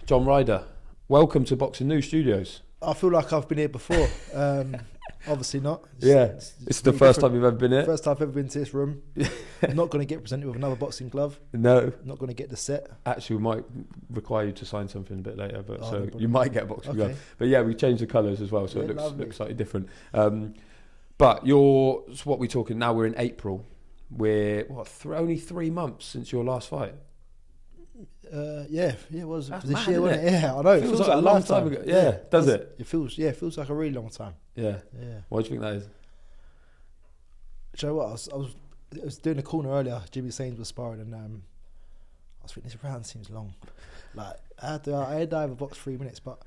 John Ryder, welcome to Boxing News Studios. I feel like I've been here before. Obviously not. It's the first time you've ever been here. First time I've ever been to this room. I'm not going to get presented with another boxing glove. No. Not going to get the set. Actually, we might require you to sign something a bit later, but no you might get a boxing glove. But yeah, we changed the colours as well, so it looks slightly different. But so what we're talking now, we're in April. We're only 3 months since your last fight. It was That's this mad, year, wasn't isn't it? Yeah, I know. It feels like a long time ago. Yeah, does it? It feels like a really long time. Yeah. Why do you think that is? Do you know what? I was doing a corner earlier. Jimmy Sains was sparring, and I was thinking this round seems long. Like I had to have a box 3 minutes, but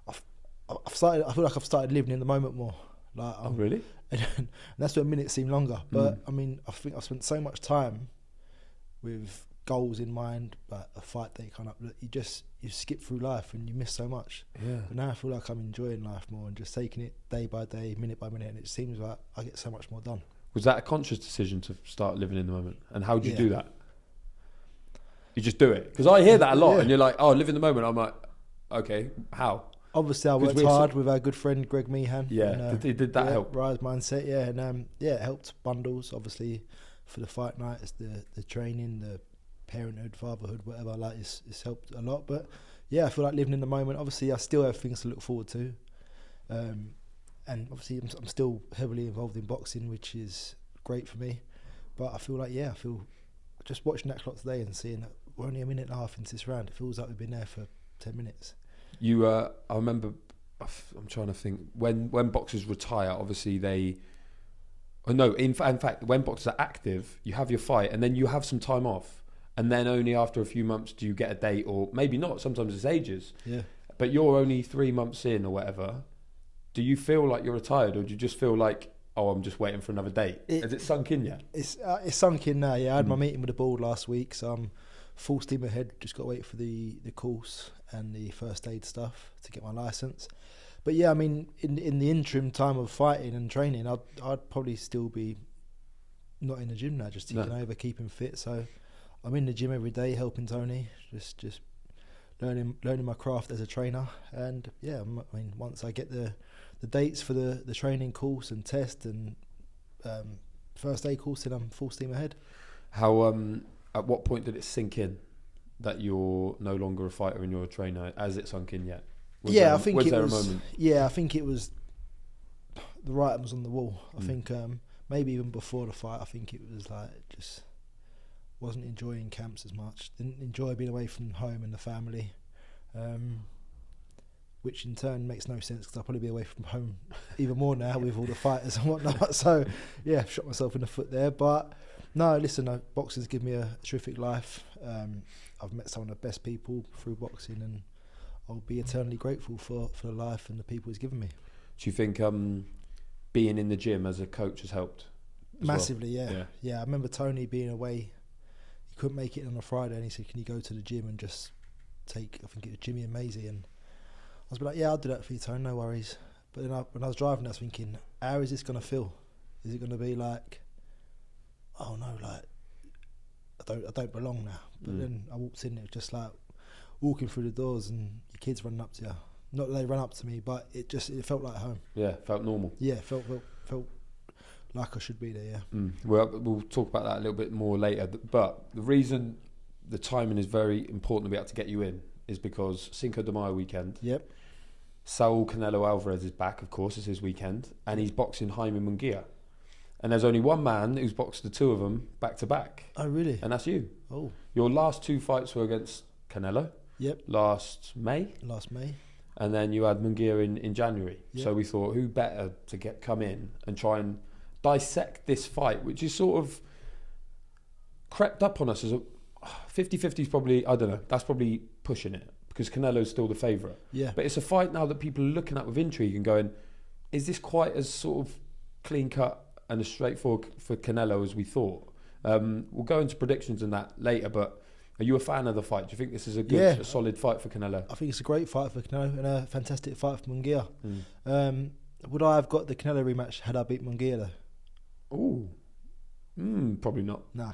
I've started. I feel like I've started living in the moment more. Like, really? And that's what minutes seem longer. But I mean, I think I've spent so much time with goals in mind, but a fight day kind of you skip through life and you miss so much. Yeah. But now I feel like I'm enjoying life more and just taking it day by day, minute by minute, and it seems like I get so much more done. Was that a conscious decision to start living in the moment? And how did you do that? You just do it? Because I hear that a lot, and you're like, "Oh, live in the moment." I'm like, "Okay, how?" Obviously, I worked hard with our good friend Greg Meehan. Yeah, and, did that help? Rise mindset, and it helped bundles. Obviously, for the fight night, it's the training, the parenthood, fatherhood, whatever. Like, it's helped a lot. But yeah, I feel like living in the moment. Obviously, I still have things to look forward to, and obviously, I'm still heavily involved in boxing, which is great for me. But I feel like just watching that clock today and seeing that we're only a minute and a half into this round. It feels like we've been there for 10 minutes. I remember, I'm trying to think, when boxers retire, obviously in fact, when boxers are active, you have your fight and then you have some time off, and then only after a few months do you get a date, or maybe not, sometimes it's ages. Yeah. But you're only 3 months in or whatever. Do you feel like you're retired, or do you just feel like, oh, I'm just waiting for another date? Has it sunk in yet? It's sunk in now, yeah. I had my meeting with the board last week, so I'm full steam ahead. Just got to wait for the course and the first aid stuff to get my licence. But yeah, I mean, in the interim time of fighting and training, I'd probably still be not in the gym now, just ticking over, keeping fit. So I'm in the gym every day, helping Tony, just learning my craft as a trainer. And yeah, I mean, once I get the dates for the training course and test and first aid course, then I'm full steam ahead. How at what point did it sink in that you're no longer a fighter and you're a trainer? Has it sunk in yet? I think it was. Yeah, I think it was. The writing was on the wall. I think maybe even before the fight, I think it was like just wasn't enjoying camps as much. Didn't enjoy being away from home and the family, which in turn makes no sense because I'll probably be away from home even more now with all the fighters and whatnot. So yeah, shot myself in the foot there. But no, listen, boxing's given me a terrific life. I've met some of the best people through boxing, and I'll be eternally grateful for the life and the people he's given me. Do you think being in the gym as a coach has helped? Massively, well? Yeah. I remember Tony being away. He couldn't make it on a Friday, and he said, "Can you go to the gym and just take?" I think it was Jimmy and Maisie, and I was like, "Yeah, I'll do that for you, Tony. No worries." But then when I was driving, I was thinking, "How is this going to feel? Is it going to be like, oh no, like I don't belong now?" But then I walked in, it was just like walking through the doors and your kids running up to you. Not that they ran up to me, but it felt like home. Yeah, felt normal. Yeah, felt like I should be there, yeah. Well, we'll talk about that a little bit more later. But the reason the timing is very important to be able to get you in is because Cinco de Mayo weekend. Yep. Saul Canelo Alvarez is back, of course, it's his weekend, and he's boxing Jaime Munguia. And there's only one man who's boxed the two of them back to back. Oh, really? And that's you. Oh. Your last two fights were against Canelo. Yep. Last May. And then you had Munguia in January. Yep. So we thought, who better to come in and try and dissect this fight, which is sort of crept up on us as a 50-50 is probably, I don't know, that's probably pushing it because Canelo's still the favourite. Yeah. But it's a fight now that people are looking at with intrigue and going, is this quite as sort of clean cut and as straightforward for Canelo as we thought? We'll go into predictions and that later, but are you a fan of the fight? Do you think this is a solid fight for Canelo? I think it's a great fight for Canelo and a fantastic fight for Munguia. Would I have got the Canelo rematch had I beat Munguia though? Ooh. Probably not. No.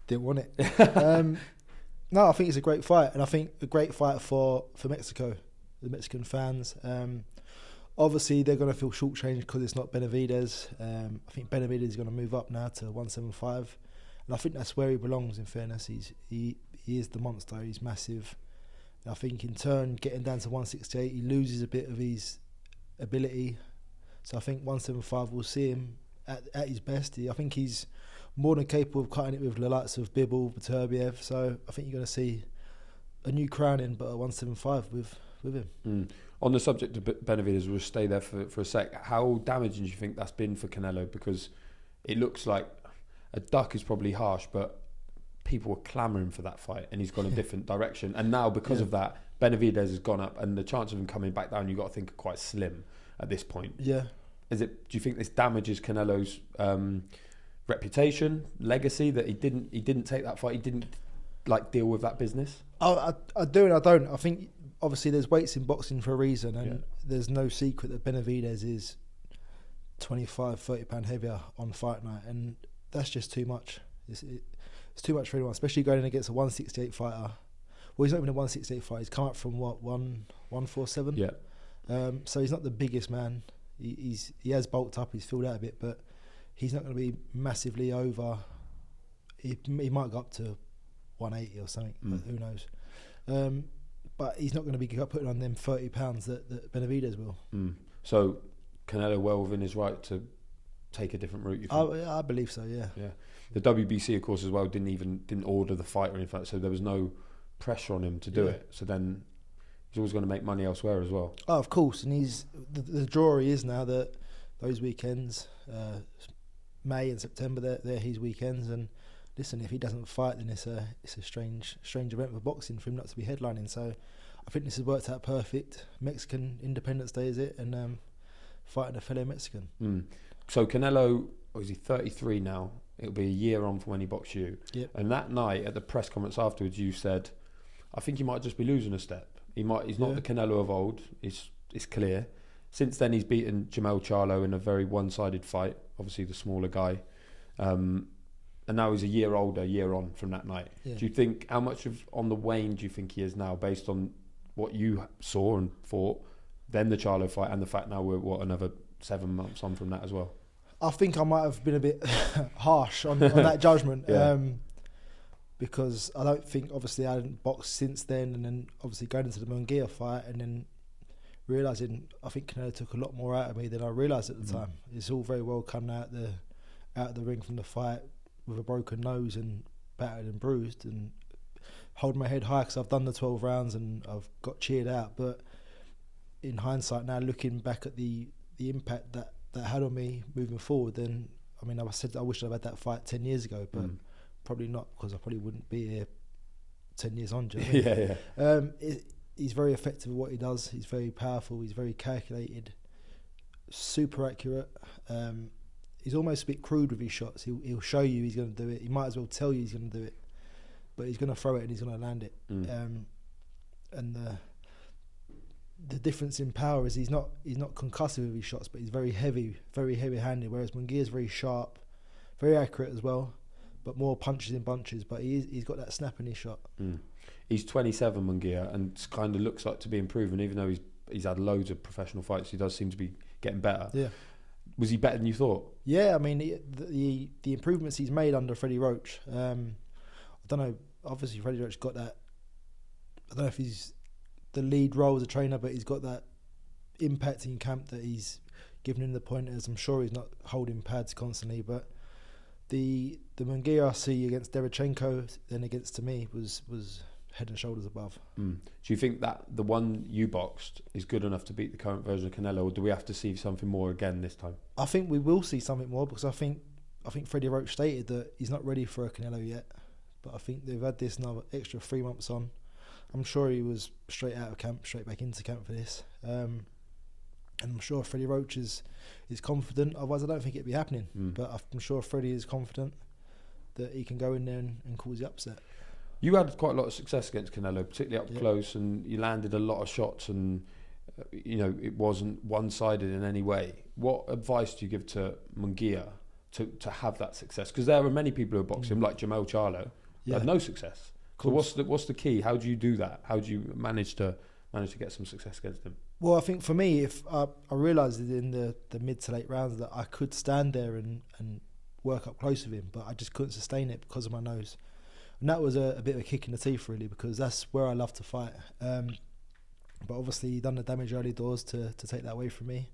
Didn't want it. No, I think it's a great fight, and I think a great fight for Mexico, the Mexican fans. Obviously, they're going to feel shortchanged because it's not Benavidez. I think Benavidez is going to move up now to 175, and I think that's where he belongs. In fairness, he is the monster. He's massive. And I think in turn, getting down to 168, he loses a bit of his ability. So I think 175 will see him at his best. I think he's more than capable of cutting it with the likes of Bivol, Beterbiev. So I think you're going to see a new crowning, but at 175 with him. On the subject of Benavidez, we'll stay there for a sec. How damaging do you think that's been for Canelo? Because it looks like a duck is probably harsh, but people were clamouring for that fight, and he's gone a different direction. And now, because of that, Benavidez has gone up, and the chance of him coming back down, you've got to think, are quite slim at this point. Yeah. Do you think this damages Canelo's reputation, legacy, that he didn't take that fight, he didn't deal with that business? I do and I don't. I think obviously there's weights in boxing for a reason, and there's no secret that Benavidez is 25-30 pound heavier on fight night, and that's just too much. It's too much for anyone, especially going in against a 168 fighter. Well, he's not even a 168 fighter. He's come up from 147. Yeah. So he's not the biggest man. He has bulked up. He's filled out a bit, but he's not going to be massively over. He might go up to 180 or something. Who knows? But he's not going to be putting on them 30 pounds that Benavidez will. So Canelo well within his right to take a different route, you think? I believe so, yeah. The WBC, of course, as well, didn't order the fight or anything, so there was no pressure on him to do it. So then he's always going to make money elsewhere as well. Oh, of course, and he's the draw he is now, that those weekends, May and September, they're his weekends. And listen, if he doesn't fight, then it's a strange event for boxing for him not to be headlining. So I think this has worked out perfect. Mexican Independence Day, is it? And fighting a fellow Mexican. So Canelo, is he 33 now? It'll be a year on from when he boxed you. Yep. And that night at the press conference afterwards, you said, I think he might just be losing a step. He's not the Canelo of old. It's clear. Since then, he's beaten Jermell Charlo in a very one-sided fight. Obviously, the smaller guy. And now he's a year older, year on from that night. Yeah. Do you think, how much on the wane do you think he is now, based on what you saw and fought, then the Charlo fight, and the fact now we're, another 7 months on from that as well? I think I might have been a bit harsh on that judgment. Because I don't think, obviously, I hadn't boxed since then, and then obviously going into the Munguia fight, and then realising I think Canelo took a lot more out of me than I realised at the time. It's all very well coming out of the ring from the fight with a broken nose and battered and bruised, and holding my head high because I've done the 12 rounds and I've got cheered out. But in hindsight now, looking back at the impact that had on me moving forward, then I mean, I said I wish I'd had that fight 10 years ago, but probably not, because I probably wouldn't be here 10 years on. Do you know what I mean? He's very effective at what he does. He's very powerful. He's very calculated, super accurate. He's almost a bit crude with his shots. He'll show you he's going to do it. He might as well tell you he's going to do it, but he's going to throw it and he's going to land it. And the difference in power is he's not concussive with his shots, but he's very heavy-handed. Whereas Munguia is very sharp, very accurate as well, but more punches in bunches. But he's got that snap in his shot. He's 27, Munguia, and kind of looks like to be improving. Even though he's had loads of professional fights, he does seem to be getting better. Yeah. Was he better than you thought? Yeah, I mean the improvements he's made under Freddie Roach. I don't know. Obviously, Freddie Roach got that. I don't know if he's the lead role as a trainer, but he's got that impact in camp that he's giving him the pointers. I'm sure he's not holding pads constantly, but the Munguia I see against Derevchenko, then against to me was head and shoulders above. Do you think that the one you boxed is good enough to beat the current version of Canelo, or do we have to see something more again this time? I think we will see something more, because I think Freddie Roach stated that he's not ready for a Canelo yet, but I think they've had this another extra 3 months on. I'm sure he was straight out of camp, straight back into camp for this. And I'm sure Freddie Roach is confident. Otherwise, I don't think it'd be happening. But I'm sure Freddie is confident that he can go in there and cause the upset. You had quite a lot of success against Canelo, particularly up close, and you landed a lot of shots, and it wasn't one-sided in any way. What advice do you give to Munguia to have that success? Because there are many people who are boxing, like Jermell Charlo, who had no success. So what's the key? How do you do that? How do you manage to get some success against him? Well, I think for me, if I realised in the mid to late rounds that I could stand there and work up close with him, but I just couldn't sustain it because of my nose. And that was a bit of a kick in the teeth, really, because that's where I love to fight. But obviously, he done the damage early doors to take that away from me.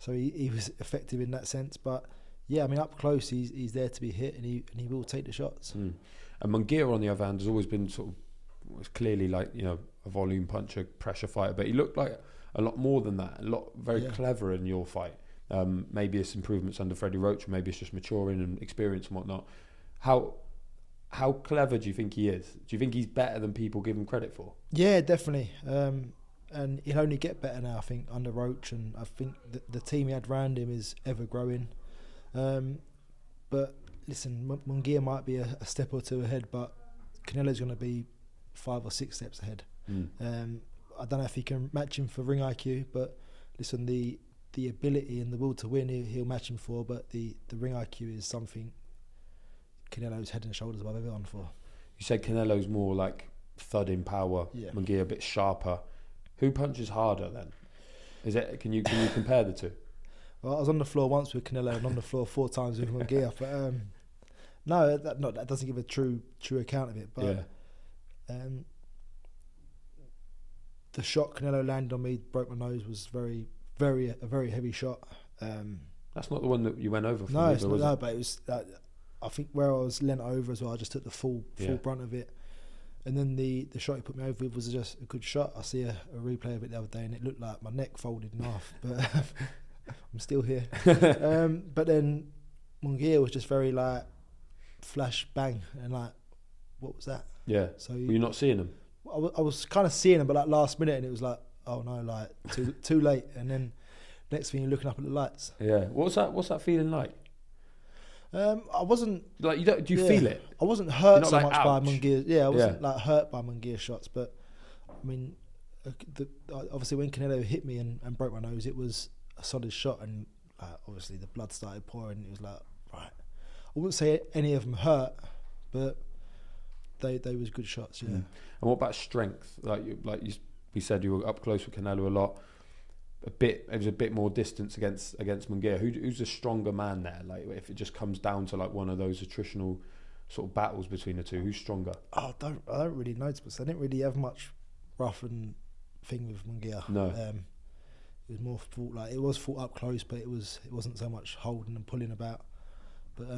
So he was effective in that sense. But yeah, I mean, up close, he's there to be hit, and he will take the shots. And Munguia, on the other hand, has always been sort of, was clearly like, you know, a volume puncher, pressure fighter, but he looked like a lot more than that. Very clever in your fight. Maybe it's improvements under Freddie Roach, or maybe it's just maturing and experience and whatnot. How clever do you think he is? Do you think he's better than people give him credit for? Yeah, definitely. And he'll only get better now, I think, under Roach, and I think the team he had around him is ever growing. But listen, Munguia might be a step or two ahead, but Canelo's going to be 5 or 6 steps ahead. I don't know if he can match him for ring IQ, but listen, the ability and the will to win, he'll match him for, but the ring IQ is something Canelo's head and shoulders above everyone for. You said Canelo's more like thudding power, Munguia a bit sharper. Who punches harder then? Can you compare the two? Well, I was on the floor once with Canelo and on the floor 4 times with Munguia, but no, that doesn't give a true account of it. But the shot Canelo landed on me, broke my nose, was a very heavy shot. That's not the one that you went over for. No, it's not that, but it was. I think where I was leant over as well, I just took the full brunt of it. And then the shot he put me over with was just a good shot. I see a replay of it the other day, and it looked like my neck folded in half, but I'm still here. But then Munguia was just very like flash bang, and like, what was that? Yeah. So were you not seeing him? I was kind of seeing him, but like last minute, and it was like, oh no, like too late. And then next thing you're looking up at the lights. Yeah. What's that feeling like? I wasn't like, do you feel it? I wasn't hurt so like, much by Munguia. Yeah, I wasn't like hurt by Munguia shots, but I mean, obviously when Canelo hit me and broke my nose, it was a solid shot, and obviously the blood started pouring. It was like, right, I wouldn't say any of them hurt, but they was good shots. Yeah. And what about strength? We said you were up close with Canelo a lot. There was a bit more distance against Munguia. Who's the stronger man there? Like, if it just comes down to like one of those attritional sort of battles between the two, who's stronger? I don't really know, because I didn't really have much rough and thing with Munguia. No. It was more fought, like it was fought up close, but it wasn't so much holding and pulling about. But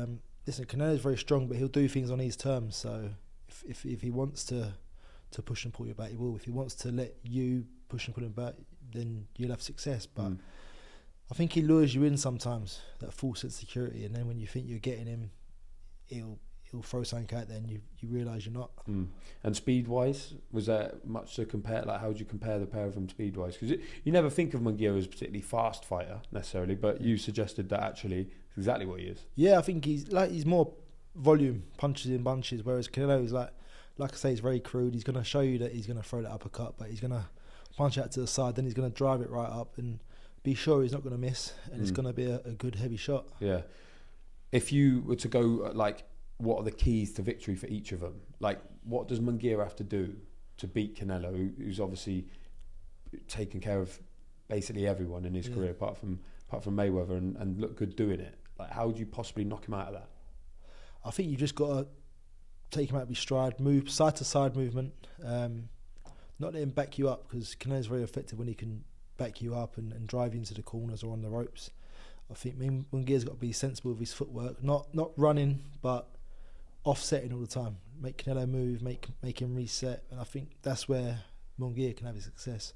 listen, Canelo's very strong, but he'll do things on his terms. So if he wants to push and pull you back, he will. If he wants to let you push and pull him back, then you'll have success. But I think he lures you in sometimes, that false insecurity, and then when you think you're getting him, he'll throw something out there and you realise you're not. And speed wise, was there much to compare? Like, how would you compare the pair of them speed wise? Because you never think of Munguia as a particularly fast fighter necessarily, but you suggested that actually it's exactly what he is. Yeah, I think he's more volume, punches in bunches, whereas Canelo is like I say, he's very crude. He's going to show you that he's going to throw that uppercut, but he's going to punch out to the side, then he's going to drive it right up and be sure he's not going to miss, and it's going to be a good heavy shot. Yeah. If you were to go, like, what are the keys to victory for each of them? Like, what does Munguia have to do to beat Canelo, who's obviously taken care of basically everyone in his career, apart from Mayweather, and look good doing it? Like, how would you possibly knock him out of that? I think you just got to take him out of his stride, move side to side movement. Not let him back you up, because Canelo's very effective when he can back you up and drive you into the corners or on the ropes. I think Munguia's got to be sensible with his footwork, not running, but offsetting all the time. Make Canelo move, make him reset, and I think that's where Munguia can have his success.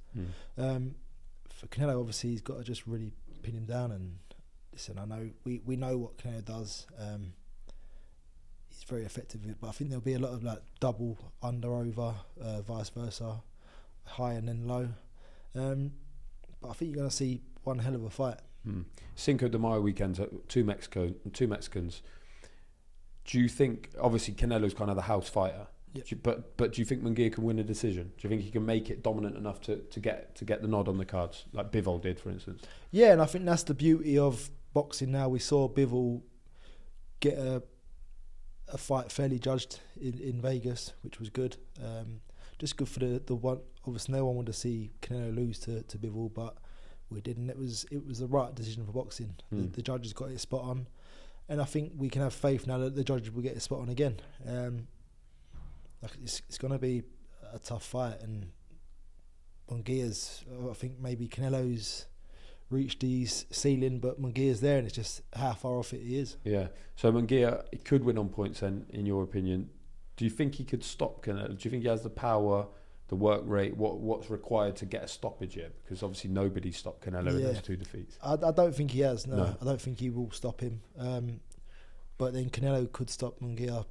For Canelo, obviously, he's got to just really pin him down. And listen, I know we know what Canelo does. He's very effective with it, but I think there'll be a lot of like double, under, over, vice versa, high and then low. But I think you're going to see one hell of a fight. Cinco de Mayo weekend, two Mexicans. Do you think, obviously Canelo's kind of the house fighter, but do you think Munguia can win a decision? Do you think he can make it dominant enough to get the nod on the cards, like Bivol did, for instance? Yeah, and I think that's the beauty of boxing now. We saw Bivol get a a fight fairly judged in Vegas, which was good. Just good for the one. Obviously, no one wanted to see Canelo lose to Bivol, but we didn't. It was the right decision for boxing. The judges got it spot on, and I think we can have faith now that the judges will get it spot on again. It's going to be a tough fight, and Munguia's. I think maybe Canelo's reached his ceiling, but Munguia's there, and it's just how far off it he is. Yeah. So Munguia, he could win on points then, in your opinion. Do you think he could stop Canelo? Do you think he has the power, the work rate, what's required to get a stoppage yet? Because obviously nobody stopped Canelo in those 2 defeats. I don't think he has, no. I don't think he will stop him. But then Canelo could stop Munguia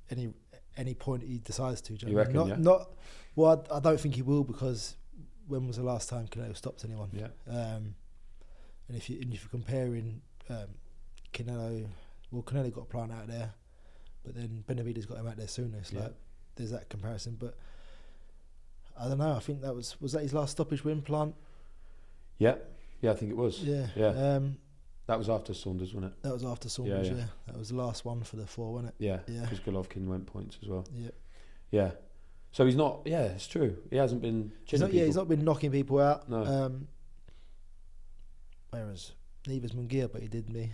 any point he decides to. You reckon, Well, I don't think he will, because when was the last time Canelo stopped anyone? Yeah. And if you're comparing Canelo, well, Canelo got a plant out there, but then Benavidez got him out there sooner. It's like there's that comparison. But I don't know. I think that was that his last stoppage win, Plant? Yeah, I think it was. Yeah. That was after Saunders, wasn't it? That was after Saunders. Yeah. That was the last one for the 4, wasn't it? Yeah. Because Golovkin went points as well. Yeah. So he's not. Yeah, it's true. He hasn't been. He's not been knocking people out. No. Whereas neither's Munguia, but he did me.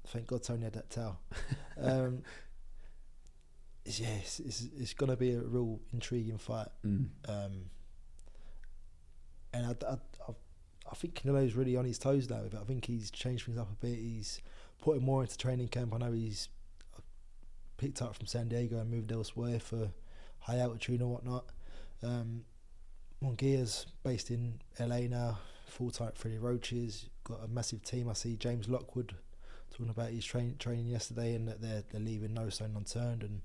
Thank God Tony had that towel. It's going to be a real intriguing fight. And I think Canelo's really on his toes now. I think he's changed things up a bit. He's putting more into training camp. I know he's picked up from San Diego and moved elsewhere for high altitude and whatnot. Munguia's based in LA now, full-time Freddie Roaches. Got a massive team. I see James Lockwood talking about his training yesterday, and that they're leaving no stone unturned and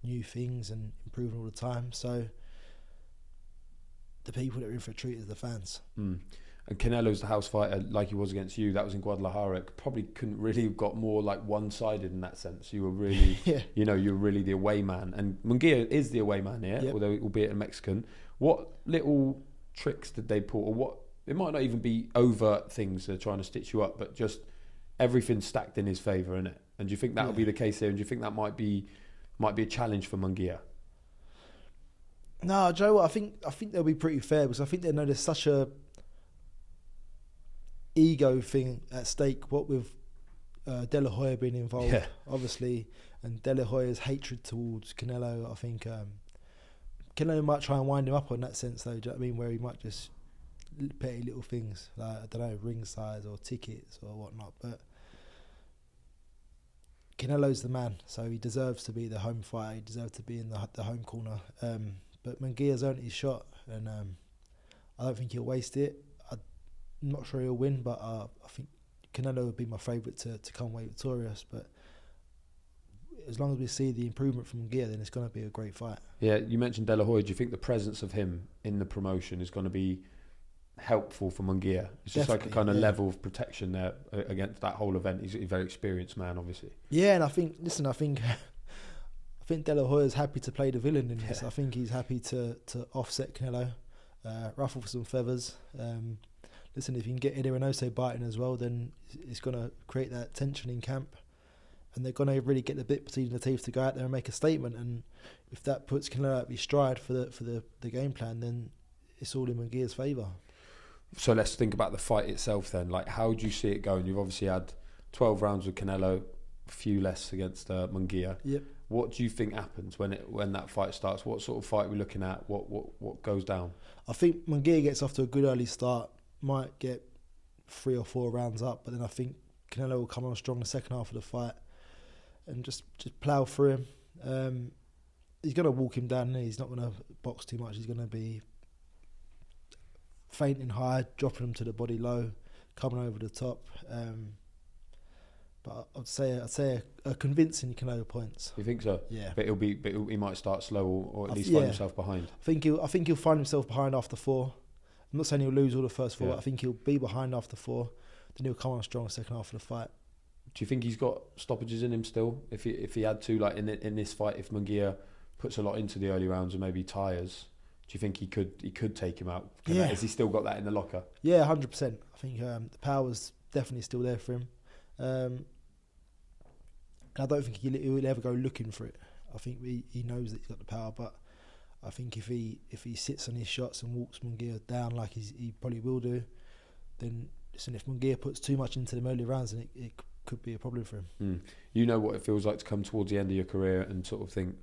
new things and improving all the time. So the people that are in for a treat is the fans. And Canelo's the house fighter, like he was against you. That was in Guadalajara. Probably couldn't really have got more like one-sided in that sense. You were really, you're really the away man. And Munguia is the away man here, although albeit a Mexican. What little tricks did they pull, or what? It might not even be overt things they're trying to stitch you up, but just everything stacked in his favour, isn't it? And do you think that will be the case here? And do you think that might be a challenge for Munguia? No, Joe. I think they'll be pretty fair, because I think they know there's such a ego thing at stake. What with De La Hoya being involved, obviously, and De La Hoya's hatred towards Canelo. I think Canelo might try and wind him up on that sense, though. Do you know what I mean? Where he might just petty little things like, I don't know, ring size or tickets or whatnot. But Canelo's the man, so he deserves to be the home fighter. He deserves to be in the home corner. But Munguia's earned his shot, and I don't think he'll waste it. I'm not sure he'll win, but I think Canelo would be my favourite to come away victorious. But as long as we see the improvement from Munguia, then it's going to be a great fight. Yeah, you mentioned De La Hoya. Do you think the presence of him in the promotion is going to be helpful for Munguia? It's just like a kind of level of protection there against that whole event. He's a very experienced man, obviously. Yeah, and I think De La Hoya's happy to play the villain in this. I think he's happy to offset Canelo, ruffle for some feathers. If you can get Eddie Reynoso biting as well, then it's going to create that tension in camp, and they're going to really get the bit between the teeth to go out there and make a statement. And if that puts Canelo out of his stride for the game plan, then it's all in Munguia's favour. So let's think about the fight itself then. Like, how do you see it going? You've obviously had 12 rounds with Canelo, a few less against Munguia. Yep. What do you think happens when that fight starts? What sort of fight are we looking at? What goes down? I think Munguia gets off to a good early start, might get 3 or 4 rounds up, but then I think Canelo will come on strong the second half of the fight and just plough through him. He's going to walk him down. He's not going to box too much. He's going to be fainting high, dropping him to the body low, coming over the top. But I'd say a convincing Canelo points. You think so? Yeah. But he might start slow or at least find himself behind. I think he'll find himself behind after 4. I'm not saying he'll lose all the first 4, but I think he'll be behind after 4. Then he'll come on strong second half of the fight. Do you think he's got stoppages in him still? If he had to, like in this fight, if Munguia puts a lot into the early rounds and maybe tires, do you think he could take him out? Has he still got that in the locker? Yeah, 100%. I think the power's definitely still there for him. And I don't think he'll ever go looking for it. I think he knows that he's got the power, but I think if he sits on his shots and walks Munguia down like he probably will do, then listen, if Munguia puts too much into the early rounds, then it could be a problem for him. You know what it feels like to come towards the end of your career and sort of think,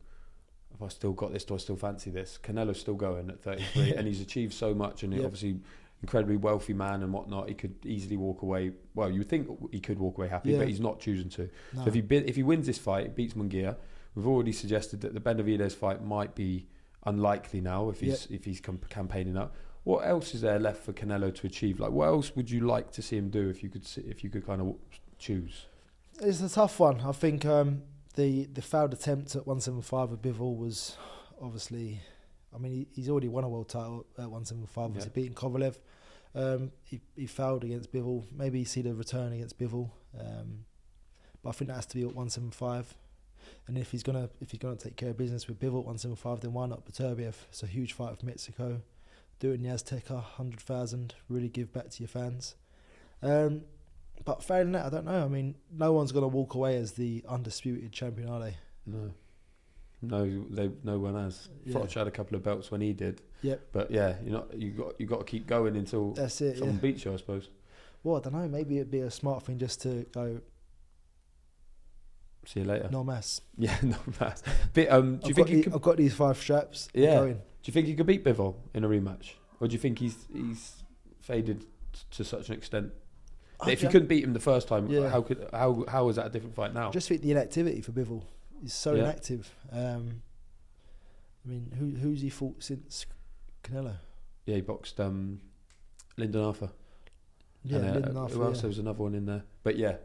have I still got this? Do I still fancy this? Canelo's still going at 33 and he's achieved so much, and obviously incredibly wealthy man and whatnot. He could easily walk away. Well, you would think he could walk away happy, but he's not choosing to. No. So if he wins this fight, beats Munguia, we've already suggested that the Benavidez fight might be unlikely now if he's campaigning up. What else is there left for Canelo to achieve? Like, what else would you like to see him do if you could kind of choose? It's a tough one. I think the failed attempt at 175 with Bivol was obviously. I mean, he's already won a world title at 175. Obviously beating Kovalev. He failed against Bivol. Maybe you see the return against Bivol, but I think that has to be at 175. And if he's gonna take care of business with Bivol at 175, then why not Beterbiev? It's a huge fight for Mexico. Do it in the Azteca, 100,000. Really give back to your fans. But failing that, I don't know. I mean, no one's gonna walk away as the undisputed champion, are they? No one has. Froch had a couple of belts when he did. Yep. But you got to keep going until someone beats you, I suppose. Well, I don't know. Maybe it'd be a smart thing just to go. See you later. No mass. Yeah, no mass. But, do you think I've got these 5 straps. Yeah. Do you think he could beat Bivol in a rematch, or do you think he's faded to such an extent? If you couldn't beat him the first time, how is that a different fight now? I just think the inactivity for Bivol is so inactive. I mean, who's he fought since Canelo? Yeah, he boxed Lyndon Arthur. Yeah, Lyndon Arthur. Who else? There was another one in there, but yeah.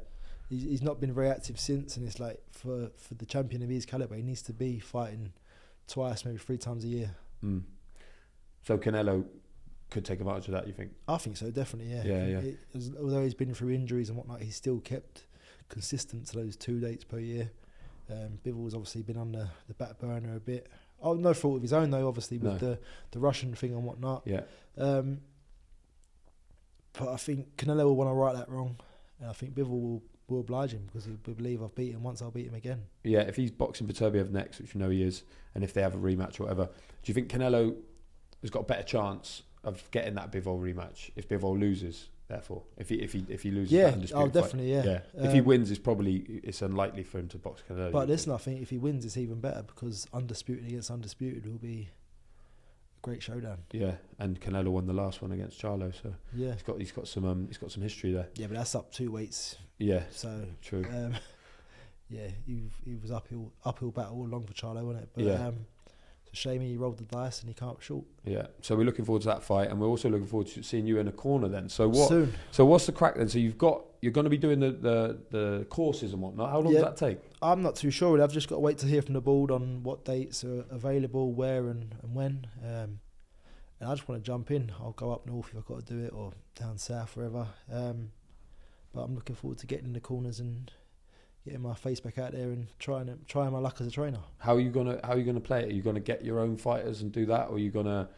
He's not been very active since, and it's like for the champion of his calibre, he needs to be fighting twice, maybe 3 times a year. So Canelo could take advantage of that, you think? I think so, definitely, although he's been through injuries and whatnot, he's still kept consistent to those 2 dates per year. Bivol's obviously been on the back burner a bit. Oh, no fault of his own though, obviously with the Russian thing and whatnot. Yeah. But I think Canelo will want to right that wrong, and I think Bivol will oblige him because he'll believe I've beat him once, I'll beat him again. Yeah, if he's boxing Beterbiev next, which you know he is, and if they have a rematch or whatever, do you think Canelo has got a better chance of getting that Bivol rematch if Bivol loses? Therefore, if he loses, that undisputed definitely, fight. If he wins, it's unlikely for him to box Canelo. But listen, I think if he wins, it's even better because undisputed against undisputed will be a great showdown. Yeah, and Canelo won the last one against Charlo, so he's got some history there. Yeah, but that's up 2 weights. Yeah, so true. He was uphill battle all along for Charlo, wasn't it? But, it's a shame he rolled the dice and he can't short. Yeah, so we're looking forward to that fight, and we're also looking forward to seeing you in a corner then. So what? Soon. So what's the crack then? So you're going to be doing the courses and whatnot. How long does that take? I'm not too sure. I've just got to wait to hear from the board on what dates are available, where and when. And I just want to jump in. I'll go up north if I've got to do it, or down south, wherever. But I'm looking forward to getting in the corners and getting my face back out there and trying my luck as a trainer. How are you gonna play it? Are you gonna get your own fighters and do that, or are you gonna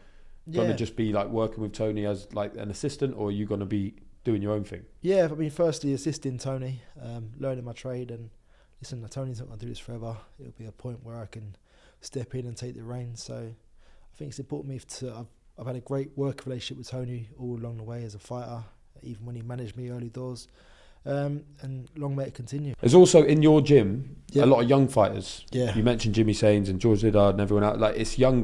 just be like working with Tony as like an assistant, or are you gonna be doing your own thing? Yeah, I mean, firstly assisting Tony, learning my trade, and listen, Tony's not gonna do this forever. It'll be a point where I can step in and take the reins. So I think it's important for me I've had a great work relationship with Tony all along the way as a fighter, even when he managed me early doors. And long may it continue. There's also in your gym a lot of young fighters. Yeah. You mentioned Jimmy Sains and George Liddard and everyone else. Like, it's young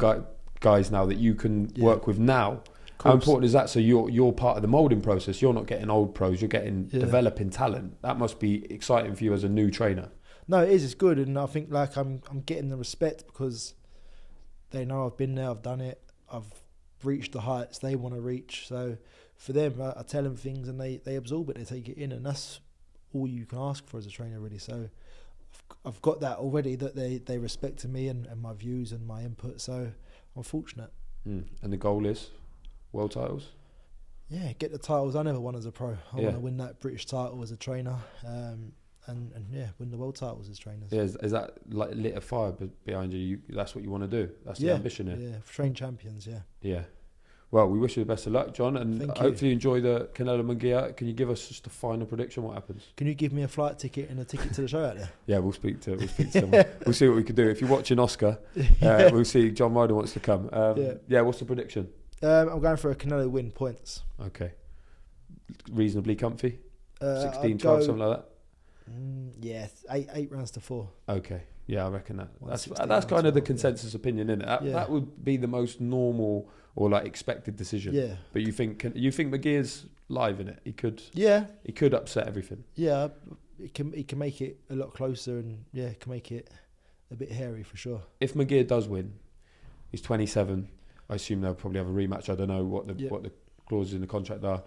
guys now that you can work with now. How important is that? So you're part of the moulding process. You're not getting old pros. You're getting developing talent. That must be exciting for you as a new trainer. No, it is. It's good, and I think like I'm getting the respect because they know I've been there. I've done it. I've reached the heights they want to reach. So for them, I tell them things and they absorb it, they take it in, and that's all you can ask for as a trainer, really. So I've got that already, that they respected me and my views and my input, so I'm fortunate. And the goal is world titles? Yeah, get the titles I never won as a pro. I want to win that British title as a trainer, and win the world titles as trainers. Yeah, is that like lit a fire behind you? That's what you want to do? That's the ambition here? Yeah, train champions, yeah. Well, we wish you the best of luck, John, and Thank you. hopefully you enjoy the Canelo Munguia. Can you give us just a final prediction? What happens? Can you give me a flight ticket and a ticket to the show out there? Yeah, we'll speak to someone. We'll see what we can do. If you're watching Oscar, we'll see John Ryder wants to come. Yeah, what's the prediction? I'm going for a Canelo win, points. Okay. Reasonably comfy? 16, 12, something like that? Yeah, 8 rounds to 4. Okay. Yeah, I reckon that's kind of the consensus opinion, isn't it? That would be the most normal or like expected decision. Yeah. But you think Munguia's live in it? He could. Yeah. He could upset everything. Yeah, he can make it a lot closer, and can make it a bit hairy for sure. If Munguia does win, he's 27. I assume they'll probably have a rematch. I don't know what the clauses in the contract are.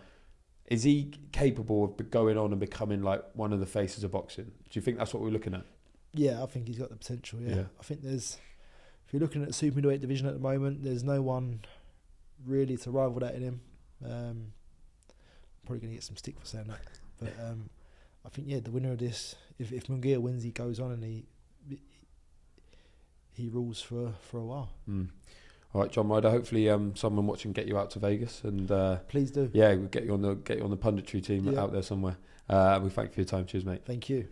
Is he capable of going on and becoming like one of the faces of boxing? Do you think that's what we're looking at? Yeah, I think he's got the potential. Yeah. I think if you're looking at the super middleweight division at the moment, there's no one really to rival that in him. I'm probably going to get some stick for saying that, but I think the winner of this, if Munguia wins, he goes on and he rules for a while. All right, John Ryder. Hopefully, someone watching get you out to Vegas, and please do. Yeah, we'll get you on the punditry team out there somewhere. We thank you for your time. Cheers, mate. Thank you.